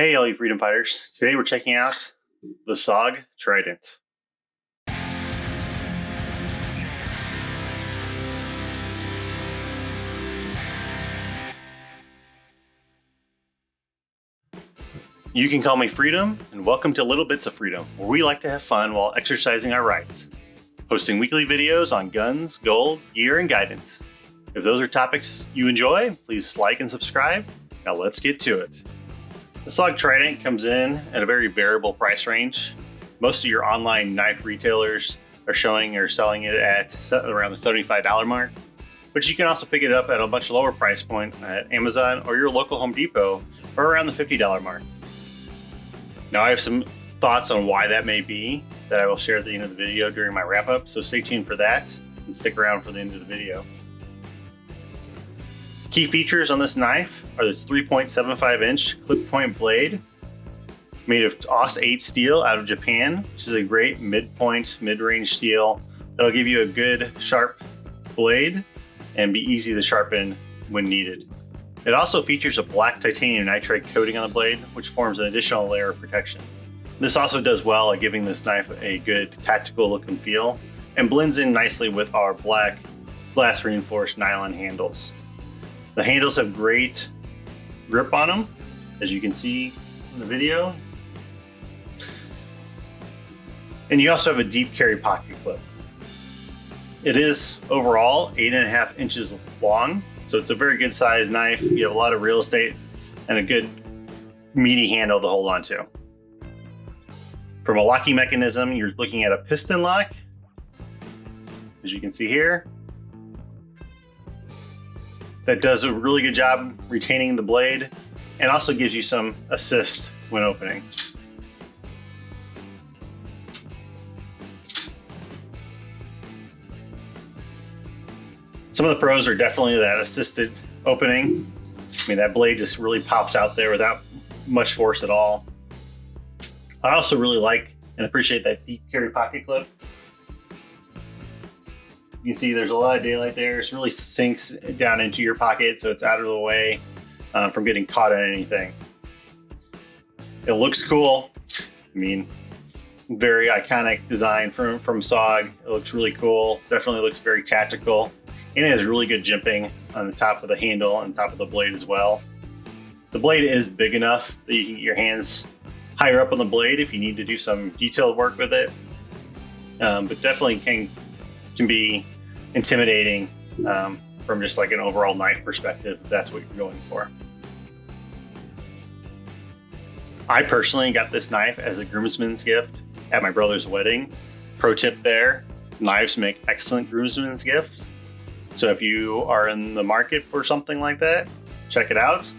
Hey, all you freedom fighters. Today we're checking out the SOG Trident. You can call me Freedom, and welcome to Little Bits of Freedom, where we like to have fun while exercising our rights, posting weekly videos on guns, gold, gear, and guidance. If those are topics you enjoy, please like and subscribe. Now let's get to it. The SOG Trident comes in at a very variable price range. Most of your online knife retailers are showing or selling it at around the $75 mark, but you can also pick it up at a much lower price point at Amazon or your local Home Depot for around the $50 mark. Now I have some thoughts on why that may be that I will share at the end of the video during my wrap up, so stay tuned for that and stick around for the end of the video. Key features on this knife are this 3.75 inch clip point blade made of AUS 8 steel out of Japan, which is a great mid-range steel that'll give you a good sharp blade and be easy to sharpen when needed. It also features a black titanium nitride coating on the blade, which forms an additional layer of protection. This also does well at giving this knife a good tactical look and feel, and blends in nicely with our black glass reinforced nylon handles. The handles have great grip on them, as you can see in the video. And you also have a deep carry pocket clip. It is overall 8.5 inches long, so it's a very good sized knife. You have a lot of real estate and a good meaty handle to hold on to. From a locking mechanism, you're looking at a piston lock, as you can see here. That does a really good job retaining the blade and also gives you some assist when opening. Some of the pros are definitely that assisted opening. I mean, that blade just really pops out there without much force at all. I also really like and appreciate that deep carry pocket clip. You can see there's a lot of daylight there. It really sinks down into your pocket, so it's out of the way from getting caught on anything. It looks cool. I mean, very iconic design from SOG. It looks really cool. Definitely looks very tactical. And it has really good jimping on the top of the handle and top of the blade as well. The blade is big enough that you can get your hands higher up on the blade if you need to do some detailed work with it. But definitely can be intimidating from just like an overall knife perspective, if that's what you're going for. I personally got this knife as a groomsman's gift at my brother's wedding. Pro tip there, knives make excellent groomsmen's gifts. So if you are in the market for something like that, check it out.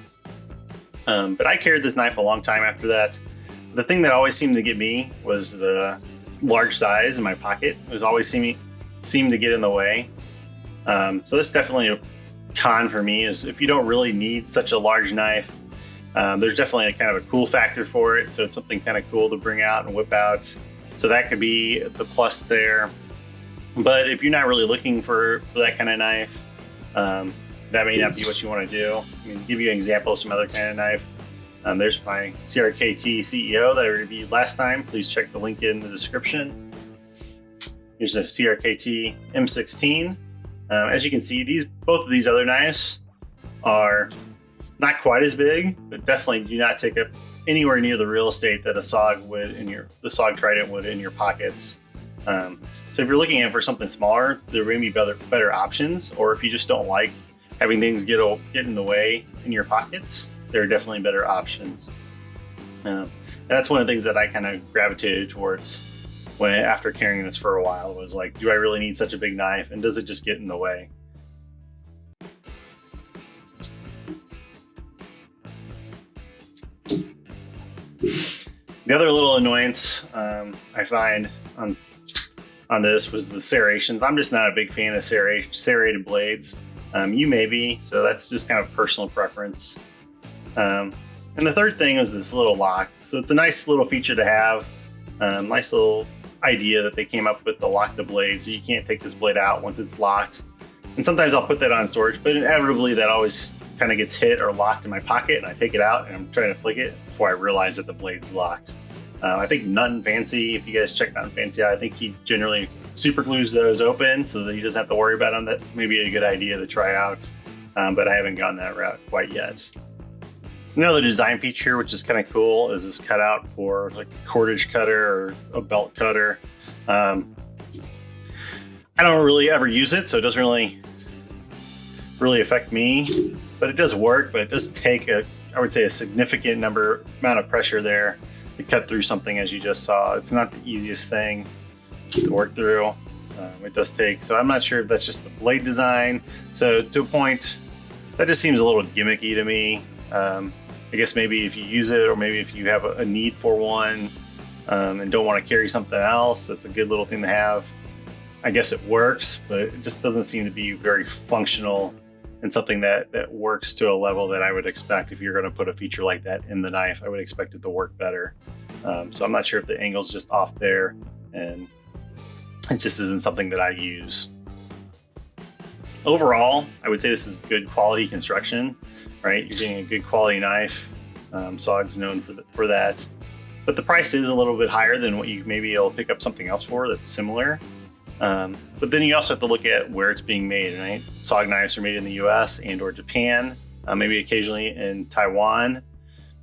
But I carried this knife a long time after that. The thing that always seemed to get me was the large size in my pocket. It was always seemed to get in the way. So that's definitely a con for me, is if you don't really need such a large knife, there's definitely a kind of a cool factor for it. So it's something kind of cool to bring out and whip out. So that could be the plus there. But if you're not really looking for that kind of knife, that may not be what you want to do. I mean, to give you an example of some other kind of knife, there's my CRKT CEO that I reviewed last time. Please check the link in the description. Here's a CRKT M16. As you can see, both of these other knives are not quite as big, but definitely do not take up anywhere near the real estate that a SOG would the SOG Trident would in your pockets. So if you're looking at for something smaller, there may be better options, or if you just don't like having things get in the way in your pockets, there are definitely better options. And that's one of the things that I kind of gravitated towards after carrying this for a while, was like, do I really need such a big knife, and does it just get in the way? The other little annoyance I find on this was the serrations. I'm just not a big fan of serrated blades. You may be, so that's just kind of personal preference. And the third thing is this little lock. So it's a nice little feature to have. Nice little idea that they came up with to lock the blade, so you can't take this blade out once it's locked. And sometimes I'll put that on storage, but inevitably that always kind of gets hit or locked in my pocket, and I take it out and I'm trying to flick it before I realize that the blade's locked. I think Nothing Fancy, if you guys check Nothing Fancy out, I think he generally super glues those open so that he doesn't have to worry about them. That may be a good idea to try out, but I haven't gone that route quite yet. Another design feature, which is kind of cool, is this cutout for like a cordage cutter or a belt cutter. I don't really ever use it, so it doesn't really affect me, but it does work. But it does take I would say a significant amount of pressure there to cut through something, as you just saw. It's not the easiest thing to work through. It does take, so I'm not sure if that's just the blade design. So to a point, that just seems a little gimmicky to me. I guess maybe if you use it, or maybe if you have a need for one and don't want to carry something else, that's a good little thing to have. I guess it works, but it just doesn't seem to be very functional and something that works to a level that I would expect. If you're going to put a feature like that in the knife, I would expect it to work better. So I'm not sure if the angle's just off there, and it just isn't something that I use. Overall, I would say this is good quality construction, right? You're getting a good quality knife. SOG's known for that. But the price is a little bit higher than what you maybe able to pick up something else for that's similar. But then you also have to look at where it's being made, right? SOG knives are made in the US and or Japan, maybe occasionally in Taiwan,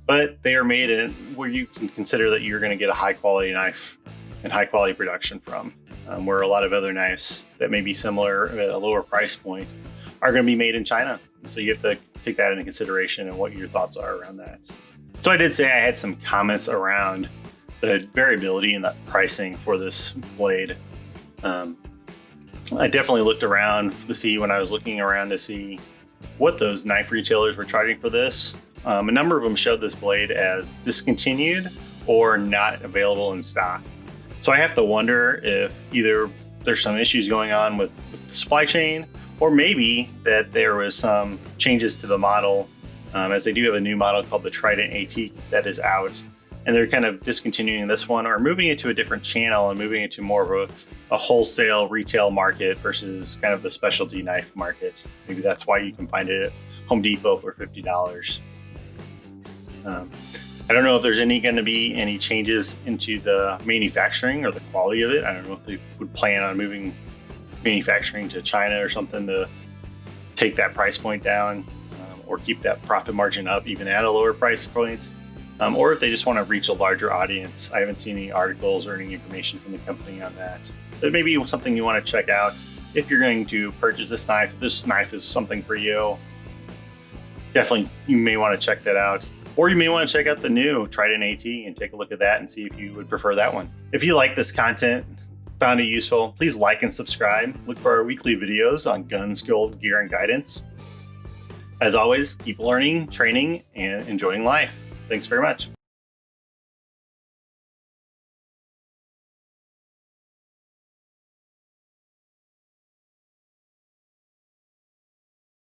but they are made in where you can consider that you're going to get a high quality knife and high quality production from. Where a lot of other knives that may be similar at a lower price point are going to be made in China. So you have to take that into consideration and what your thoughts are around that. So I did say I had some comments around the variability in the pricing for this blade. I definitely looked around to see, when I was looking around to see what those knife retailers were charging for this. A number of them showed this blade as discontinued or not available in stock. So I have to wonder if either there's some issues going on with the supply chain, or maybe that there was some changes to the model, as they do have a new model called the Trident AT that is out, and they're kind of discontinuing this one or moving it to a different channel and moving it to more of a wholesale retail market versus kind of the specialty knife market. Maybe that's why you can find it at Home Depot for $50. I don't know if there's going to be any changes into the manufacturing or the quality of it. I don't know if they would plan on moving manufacturing to China or something to take that price point down, or keep that profit margin up even at a lower price point, or if they just want to reach a larger audience. I haven't seen any articles or any information from the company on that. But maybe something you want to check out if you're going to purchase this knife. If this knife is something for you, definitely you may want to check that out. Or you may want to check out the new Trident AT and take a look at that and see if you would prefer that one. If you like this content, found it useful, please like and subscribe. Look for our weekly videos on guns, gold, gear, and guidance. As always, keep learning, training, and enjoying life. Thanks very much.